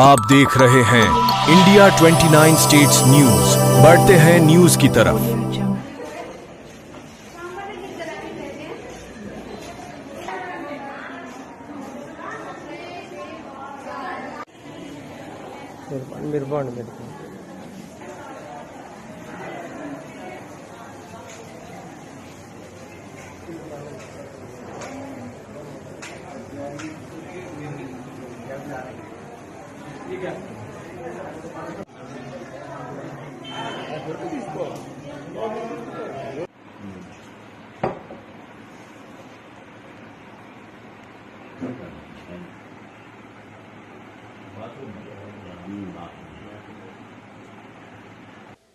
आप देख रहे हैं इंडिया 29 स्टेट्स न्यूज। बढ़ते हैं न्यूज की तरफ।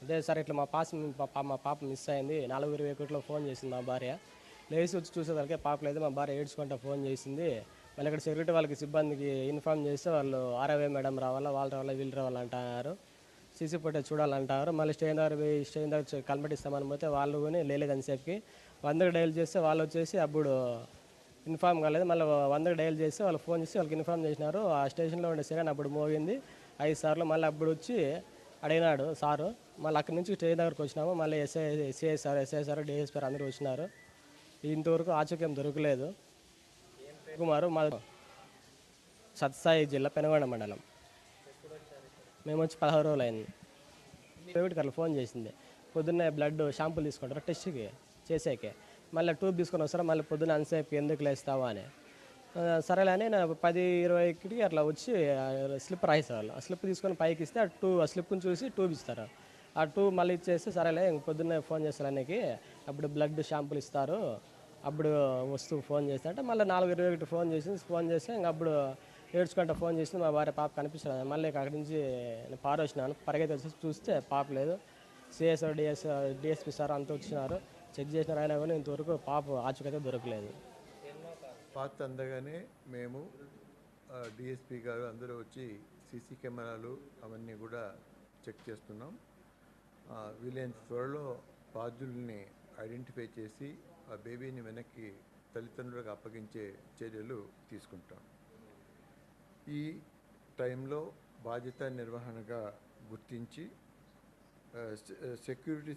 అదే సార్ ఇట్లా మా పాప మిస్ అయింది 4:21 ఫోన్ చేసింది మా భార్య. లేచి వచ్చి చూసేసరికి పాప లేదు. మా భార్య ఏడ్చుకుంటా ఫోన్ చేసింది. మళ్ళీ ఇక్కడ సెక్యూరిటీ వాళ్ళకి సిబ్బందికి ఇన్ఫామ్ చేస్తే వాళ్ళు ఆర్ఐవై మేడం రావాలా, వాళ్ళు రావాలా, వీళ్ళు రావాలంటున్నారు. CC footage చూడాలంటారు. మళ్ళీ స్టేషన్ దగ్గర కనిపెట్టిస్తామని పోతే వాళ్ళు కూడా లేదని చెప్పి 100కి డైల్ చేస్తే వాళ్ళు వచ్చేసి అప్పుడు ఇన్ఫామ్ కాలేదు. మళ్ళీ 100కి డైల్ చేస్తే వాళ్ళు ఫోన్ చేసి వాళ్ళకి ఇన్ఫామ్ చేసినారు. ఆ స్టేషన్లో ఉండే సిరెన్ అప్పుడు మోగింది 5 సార్లు. మళ్ళీ అప్పుడు వచ్చి అడిగినాడు సారు. మళ్ళీ అక్కడి నుంచి స్టేషన్ దగ్గరకు వచ్చినాము. మళ్ళీ ఎస్ఐ సార్ డిఎస్పీ అందరూ వచ్చినారు. ఇంతవరకు ఆచూక్యం దొరకలేదు. కుమారు మా సత్సాయి జిల్లా పెనుగొండ మండలం. మేము వచ్చి 16 రోజులు అయింది. ప్రైవేట్కి అట్లా ఫోన్ చేసింది. పొద్దున్నే బ్లడ్ షాంపుల్ తీసుకుంటారు టెస్ట్కి చేసేకే. మళ్ళీ ట్యూబ్ తీసుకొని వస్తారా, మళ్ళీ పొద్దున్న అన్సేపు ఎందుకు లేస్తావా అని. సరేలే అని 10:20కి అట్లా వచ్చి స్లిప్ రాయిస్తారు. ఆ స్లిప్ తీసుకొని పైకి ఇస్తే ఆ స్లిప్ని చూసి ట్యూబ్ ఇస్తారు. ఆ ట్యూబ్ మళ్ళీ ఇచ్చేస్తే సరేలే ఇంక పొద్దున్నే ఫోన్ చేస్తారు ఆయనకి, అప్పుడు బ్లడ్ షాంపుల్ ఇస్తారు, అప్పుడు వస్తూ ఫోన్ చేస్తే అంటే మళ్ళీ 4:21 ఫోన్ చేస్తే ఇంక అప్పుడు ఏడ్చుకుంటా ఫోన్ చేసింది. మా భార్య పాప కనిపిస్తుంది. మళ్ళీ అక్కడి నుంచి పారొచ్చినాను. పరిగెత్తి వచ్చి చూస్తే పాప లేదు. సిఎస్ డిఎస్పీ సార్ అంతా వచ్చినారు, చెక్ చేసినారు. అయినా కానీ ఇంతవరకు పాప ఆచూకైతే దొరకలేదు. పాత అందగానే మేము డిఎస్పీ గారు అందరూ వచ్చి సీసీ కెమెరాలు అవన్నీ కూడా చెక్ చేస్తున్నాం. వీలైనంత త్వరలో బాధ్యుల్ని ఐడెంటిఫై చేసి ఆ బేబీని వెనక్కి తల్లిదండ్రులకు అప్పగించే చర్యలు తీసుకుంటాం. ఈ టైంలో బాధ్యత నిర్వహణగా గుర్తించి సెక్యూరిటీ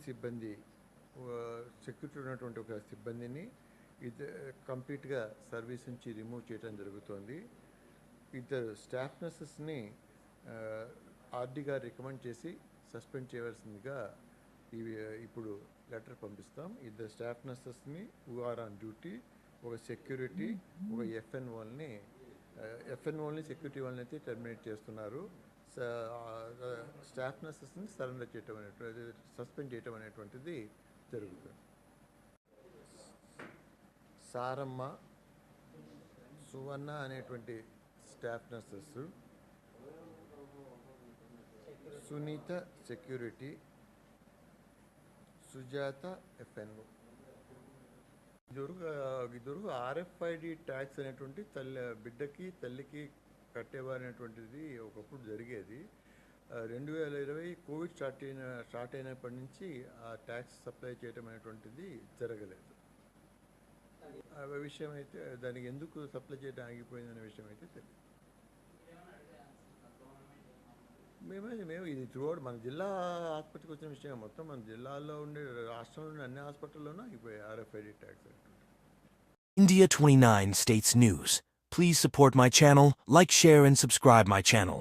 ఉన్నటువంటి ఒక సిబ్బందిని కంప్లీట్గా సర్వీస్ నుంచి రిమూవ్ చేయడం జరుగుతోంది. ఇద్దరు స్టాఫ్ నర్సెస్ని ఆర్డీ గారు రికమెండ్ చేసి సస్పెండ్ చేయవలసిందిగా ఇప్పుడు లెటర్ పంపిస్తాం. ఇద్దరు స్టాఫ్ నర్సెస్ని హూ ఆర్ ఆన్ డ్యూటీ, ఒక సెక్యూరిటీ, ఒక ఎఫ్ఎన్ఓల్ని సెక్యూరిటీ వాళ్ళని అయితే టెర్మినేట్ చేస్తున్నారు. స్టాఫ్ నర్సెస్ని సరెండర్ చేయటం సస్పెండ్ చేయటం అనేటువంటిది జరుగుతుంది. సారమ్మ, సువర్ణ అనేటువంటి staff nurses, Sunitha security, Sujatha FNO. ఇదివరకు ఆర్ఎఫ్ఐడి ట్యాక్స్ అనేటువంటి బిడ్డకి తల్లికి కట్టేవారనేటువంటిది ఒకప్పుడు జరిగేది. 2020 కోవిడ్ స్టార్ట్ అయినప్పటి నుంచి ఆ ట్యాక్స్ సప్లై చేయడం అనేటువంటిది జరగలేదు. ఆ విషయం అయితే దానికి ఎందుకు సప్లై చేయడం ఆగిపోయిందనే విషయం అయితే తెలియదు. మేము ఇది త్రూఅవుట్ మన జిల్లా ఆసుపత్రికి వచ్చిన విషయం. మొత్తం మన జిల్లాలో ఉండే రాష్ట్రంలో ఉండే అన్ని హాస్పిటల్లోనూ అయిపోయాయి RFID tax. India 29 States News. Please support my channel, like, share and subscribe my channel.